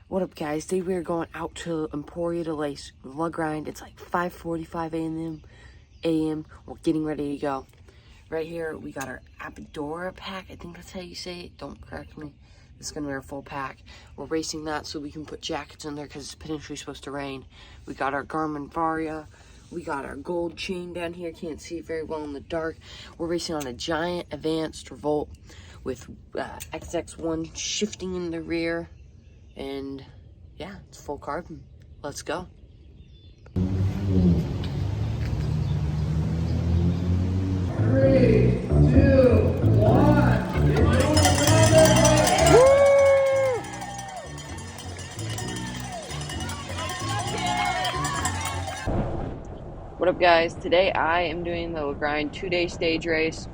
What up, guys? Today we are going out to Emporia to race lug grind. It's like 5:45 a.m. We're getting ready to go. Right here, we got our Apodora pack. I think that's how you say it. Don't correct me. This is going to be our full pack. We're racing that so we can put jackets in there because it's potentially supposed to rain. We got our Garmin Varia. We got our gold chain down here. Can't see it very well in the dark. We're racing on a giant advanced revolt with XX1 shifting in the rear. And yeah, it's full carbon. Let's go. Three, two, one. What up, guys? Today I am doing the grind 2-day stage race.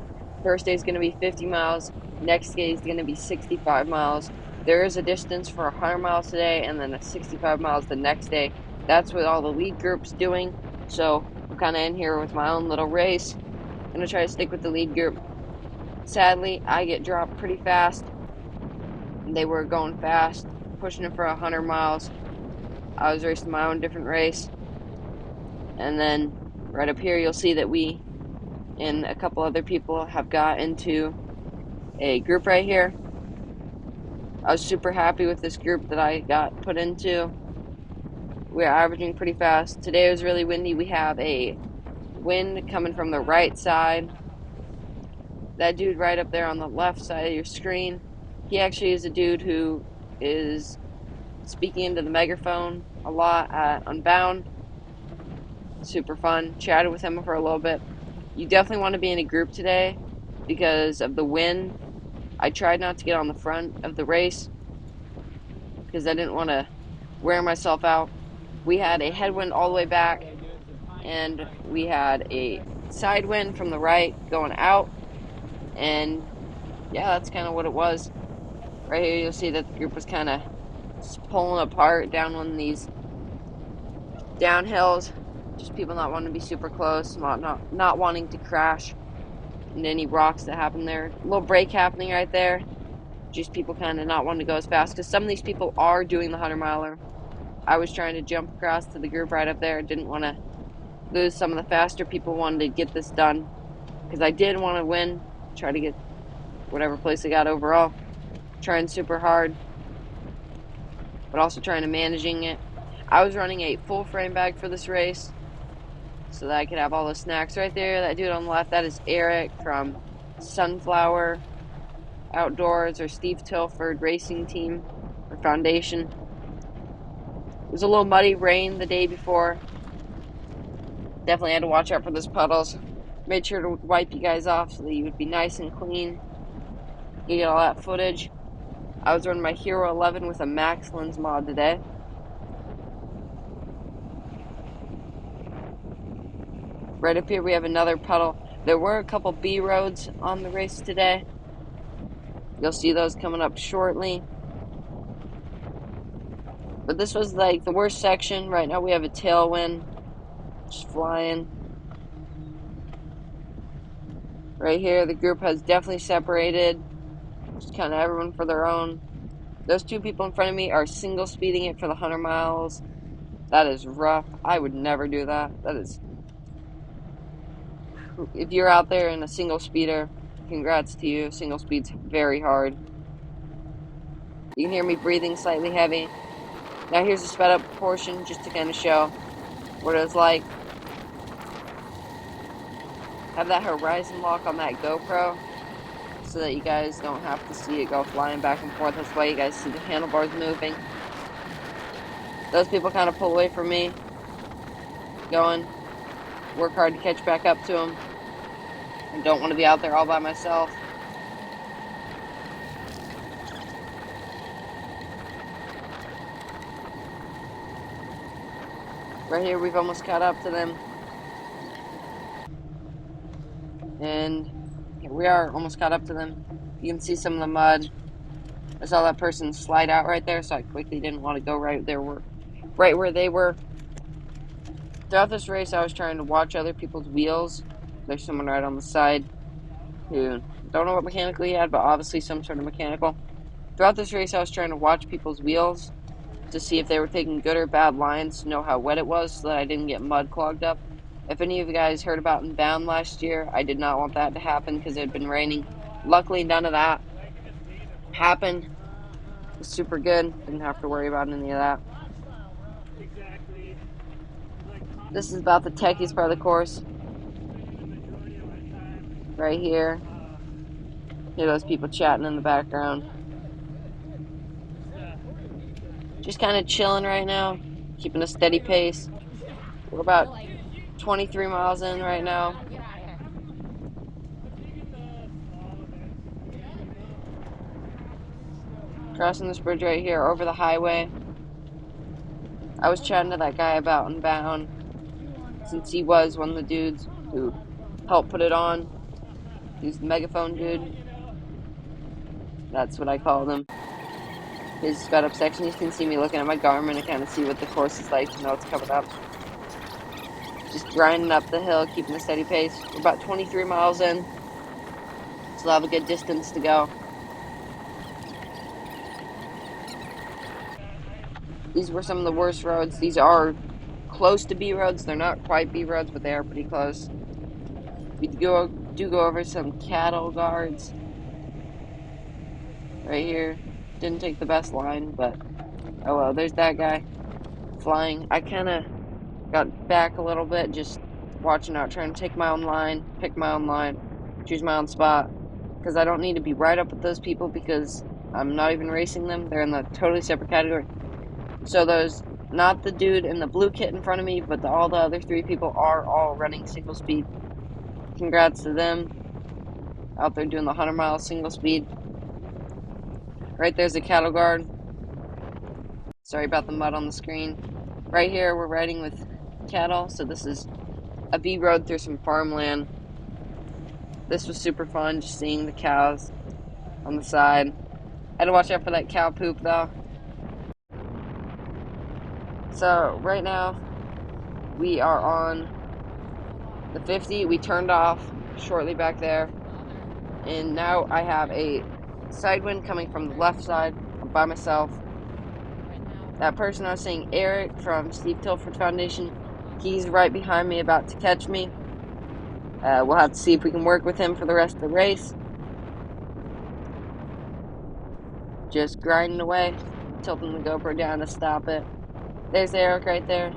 First day is going to be 50 miles. Next day is going to be 65 miles. There is a distance for 100 miles today and then 65 miles the next day. That's what all the lead group's doing. So I'm kind of in here with my own little race. I'm going to try to stick with the lead group. Sadly, I get dropped pretty fast. They were going fast, pushing it for 100 miles. I was racing my own different race. And then right up here, you'll see that we and a couple other people have got into a group right here. I was super happy with this group that I got put into. We're averaging pretty fast. Today was really windy. We have a wind coming from the right side. That dude right up there on the left side of your screen, he actually is a dude who is speaking into the megaphone a lot at Unbound. Super fun. Chatted with him for a little bit. You definitely want to be in a group today because of the wind. I tried not to get on the front of the race because I didn't want to wear myself out. We had a headwind all the way back, and we had a side wind from the right going out, and yeah, that's kind of what it was. Right here, you'll see that the group was kind of pulling apart down on these downhills. Just people not wanting to be super close, not wanting to crash into any rocks that happen there. A little break happening right there. Just people kind of not wanting to go as fast because some of these people are doing the 100-miler. I was trying to jump across to the group right up there. Didn't want to lose some of the faster people. Wanted to get this done because I did want to win. Try to get whatever place I got overall. Trying super hard, but also trying to managing it. I was running a full frame bag for this race so that I could have all the snacks right there. That dude on the left, that is Eric from Sunflower Outdoors or Steve Tilford Racing Team or Foundation. It was a little muddy rain the day before. Definitely had to watch out for those puddles. Made sure to wipe you guys off so that you would be nice and clean. You get all that footage. I was running my Hero 11 with a Max Lens mod today. Right up here we have another puddle. There were a couple B roads on the race today. You'll see those coming up shortly. But this was like the worst section. Right now we have a tailwind just flying. Right here the group has definitely separated. Just kind of everyone for their own. Those two people in front of me are single speeding it for the 100 miles. That is rough. I would never do that. That is... If you're out there in a single speeder, congrats to you. Single speed's very hard. You can hear me breathing slightly heavy. Now here's a sped up portion just to kind of show what it was like. Have that horizon lock on that GoPro so that you guys don't have to see it go flying back and forth. That's why you guys see the handlebars moving. Those people kind of pull away from me. Going. Work hard to catch back up to them. I don't want to be out there all by myself. Right here, we've almost caught up to them. And here we are, almost caught up to them. You can see some of the mud. I saw that person slide out right there, so I quickly didn't want to go right where they were. Throughout this race, I was trying to watch other people's wheels. There's someone right on the side who don't know what mechanical he had, but obviously some sort of mechanical. Throughout this race, I was trying to watch people's wheels to see if they were taking good or bad lines to know how wet it was so that I didn't get mud clogged up. If any of you guys heard about Inbound last year, I did not want that to happen because it had been raining. Luckily, none of that happened. It was super good. Didn't have to worry about any of that. This is about the techiest part of the course. Right here. Hear those people chatting in the background. Just kind of chilling right now, keeping a steady pace. We're about 23 miles in right now. Crossing this bridge right here over the highway. I was chatting to that guy about Unbound since he was one of the dudes who helped put it on. He's the megaphone dude. That's what I called him. His sped up section. You can see me looking at my Garmin to kind of see what the course is like to know it's coming up. Just grinding up the hill, keeping a steady pace. We're about 23 miles in. Still have a good distance to go. These were some of the worst roads. These are close to B roads. They're not quite B roads, but they are pretty close. We do go over some cattle guards right here. Didn't take the best line, but oh well. There's that guy flying. I kind of got back a little bit, just watching out, trying to take my own line, pick my own line, choose my own spot, because I don't need to be right up with those people because I'm not even racing them. They're in the totally separate category. So those, not the dude in the blue kit in front of me, but all the other three people are all running single speed. Congrats to them out there doing the 100-mile single speed. Right there's a cattle guard. Sorry about the mud on the screen. Right here we're riding with cattle, so this is a B road through some farmland. This was super fun, just seeing the cows on the side. I had to watch out for that cow poop though. So right now we are on the 50. We turned off shortly back there, and now I have a side wind coming from the left side. I'm by myself. That person I was saying, Eric from Steve Tilford Foundation, he's right behind me about to catch me. We'll have to see if we can work with him for the rest of the race. Just grinding away, tilting the GoPro down to stop it. There's Eric right there.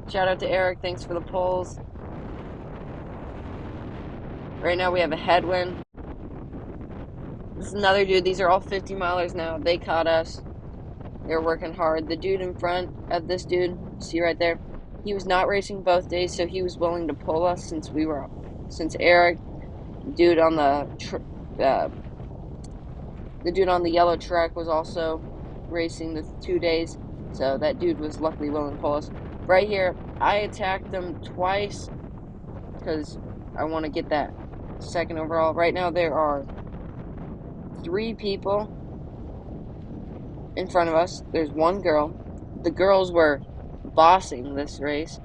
Shout out to Eric, thanks for the pulls. Right now we have a headwind. This is another dude. These are all 50 milers now. They caught us. They're working hard. The dude in front of this dude, see right there, he was not racing both days, so he was willing to pull us since Eric, dude on the dude on the yellow truck was also racing the 2 days, so that dude was luckily willing to pull us. Right here, I attacked them twice because I want to get that second overall. Right now there are 3 people in front of us. There's one girl. The girls were bossing this race.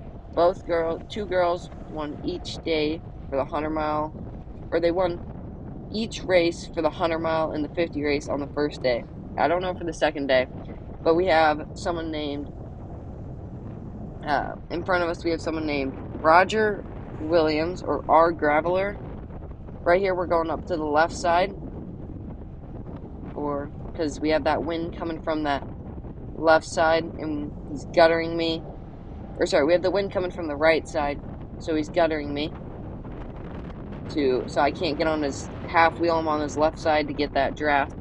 Two girls won each day for the 100-mile, or they won each race for the 100-mile and the 50 race on the first day. I don't know for the second day, but we have someone named, in front of us, we have someone named Roger Williams, or R. Graveler. Right here, we're going up to the left side, because we have that wind coming from that left side, and he's guttering me. Or sorry, we have the wind coming from the right side, so he's guttering me. So I can't get on his half wheel. I'm on his left side to get that draft.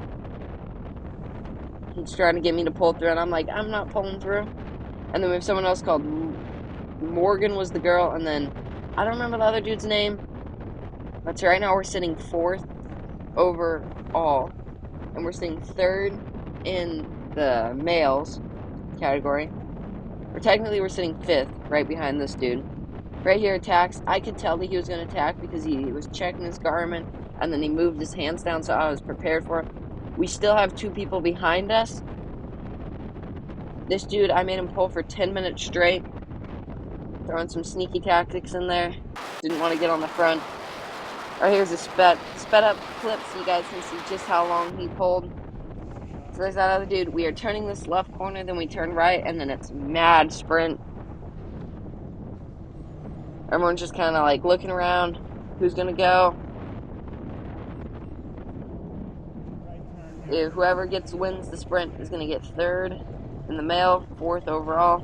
He's trying to get me to pull through, and I'm like, I'm not pulling through. And then we have someone else called Morgan was the girl, and then I don't remember the other dude's name. But right now we're sitting 4th overall, and we're sitting 3rd in the males category. Or technically we're sitting 5th, right behind this dude. Right here, attacks. I could tell that he was going to attack because he was checking his Garmin, and then he moved his hands down, so I was prepared for it. We still have 2 people behind us. This dude, I made him pull for 10 minutes straight. Throwing some sneaky tactics in there. Didn't want to get on the front. Right here's a sped up clip so you guys can see just how long he pulled. So there's that other dude. We are turning this left corner, then we turn right, and then it's mad sprint. Everyone's just kind of like looking around. Who's going to go? Whoever wins the sprint is going to get third in the male, fourth overall.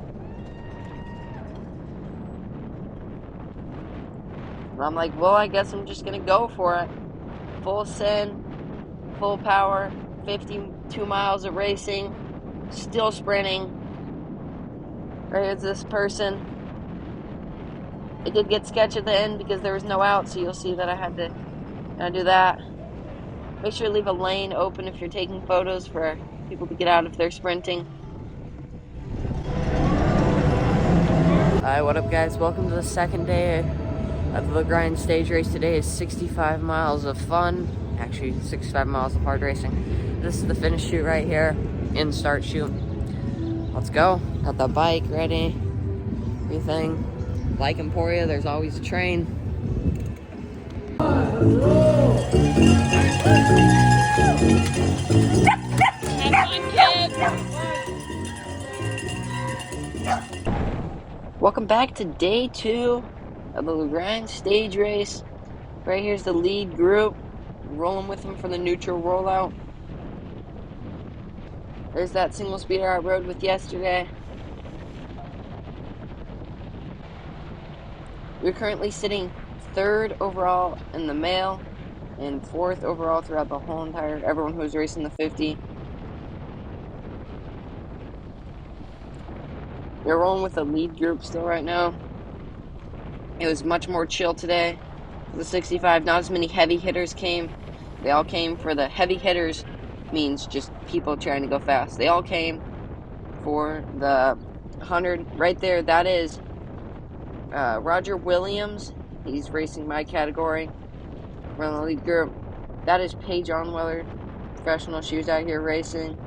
And I'm like, well, I guess I'm just going to go for it. Full send, full power, 52 miles of racing, still sprinting. Right here's this person. It did get sketchy at the end because there was no out, so you'll see that I had to do that. Make sure to leave a lane open if you're taking photos for people to get out if they're sprinting. Alright, what up guys? Welcome to the second day of the grind stage race. Today is 65 miles of fun. Actually, 65 miles of hard racing. This is the finish chute right here. In start chute. Let's go. Got the bike ready. Everything. Like Emporia, there's always a train. Welcome back to day 2 of the grind stage race. Right here's the lead group. Rolling with them for the neutral rollout. There's that single speeder I rode with yesterday. We're currently sitting 3rd overall in the male and 4th overall throughout the whole entire, everyone who's racing the 50. We're rolling with the lead group still right now. It was much more chill today. The 65, not as many heavy hitters came. They all came for the heavy hitters, means just people trying to go fast. They all came for the 100 right there. That is Roger Williams. He's racing my category. We're on the lead group. That is Paige Onweller, professional. She was out here racing,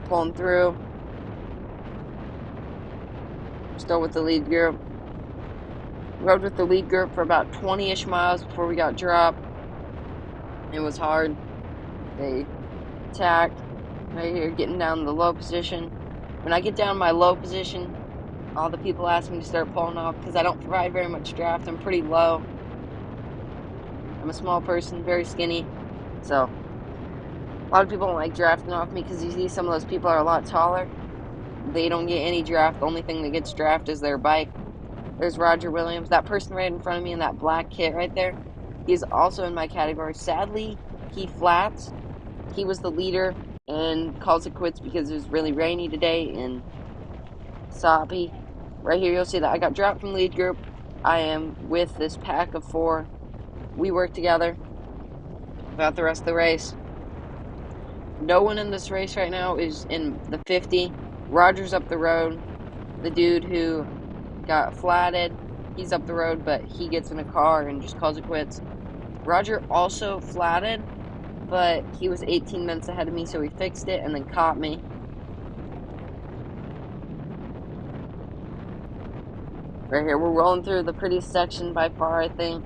pulling through. Still with the lead group. Rode with the lead group for about 20-ish miles before we got dropped. It was hard. They attacked right here, getting down the low position. When I get down my low position, all the people ask me to start pulling off because I don't provide very much draft. I'm pretty low. I'm a small person, very skinny. So a lot of people don't like drafting off me because you see some of those people are a lot taller. They don't get any draft. The only thing that gets draft is their bike. There's Roger Williams. That person right in front of me in that black kit right there, he's also in my category. Sadly, he flats. He was the leader and calls it quits because it was really rainy today and soppy. Right here, you'll see that I got dropped from lead group. I am with this pack of 4. We work together throughout the rest of the race. No one in this race right now is in the 50. Roger's up the road. The dude who got flatted, he's up the road, but he gets in a car and just calls it quits. Roger also flatted, but he was 18 minutes ahead of me, so he fixed it and then caught me. Right here, we're rolling through the prettiest section by far, I think.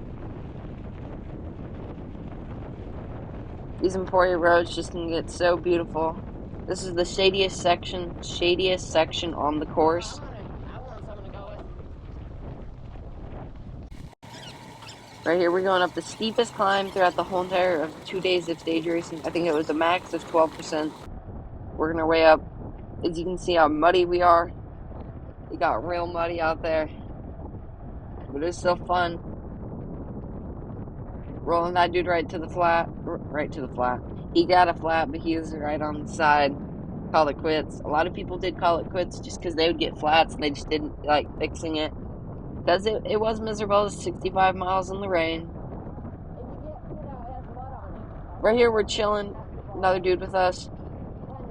These Emporia roads just can get so beautiful. This is the shadiest section on the course. Right here, we're going up the steepest climb throughout the whole entire of 2 days of stage racing. I think it was a max of 12%. Working our way up. As you can see how muddy we are. It got real muddy out there. But it's still fun. Rolling that dude right to the flat. He got a flat, but he was right on the side. Call it quits. A lot of people did call it quits just because they would get flats and they just didn't like fixing it. Because it was miserable, 65 miles in the rain. Right here, we're chilling. Another dude with us.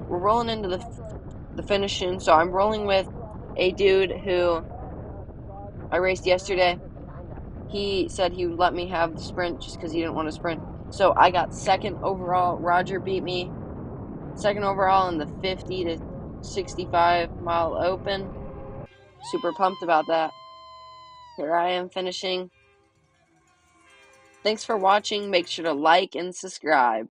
We're rolling into the finish soon. So I'm rolling with a dude who I raced yesterday. He said he would let me have the sprint just because he didn't want to sprint. So I got 2nd overall. Roger beat me 2nd overall in the 50 to 65 mile open. Super pumped about that. Here I am finishing. Thanks for watching. Make sure to like and subscribe.